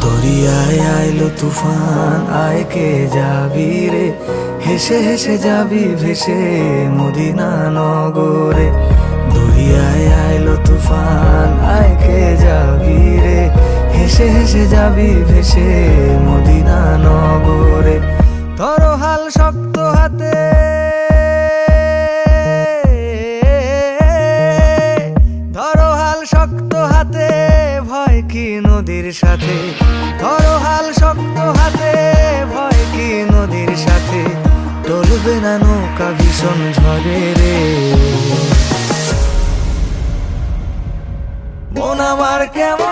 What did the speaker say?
দরিয়ায় আইলো তুফান, আয় কে যাবি রে, হেসে হেসে যাবি ভেসে মদিনা নগরে। দরিয়ায় আইলো তুফান, আয় কে যাবি রে, হেসে হেসে যাবি ভেসে মদিনা নগরে। ধরো হাল শক্ত হাতে, ধরো হাল শক্ত হাতে, ভয় কি নদীর সাথে। ধরো হাল শক্ত হাতে, ভয় কি নদীর সাথে। টলবে না নৌকা ভীষণ ঝড়ে রে। মন আমার কেমন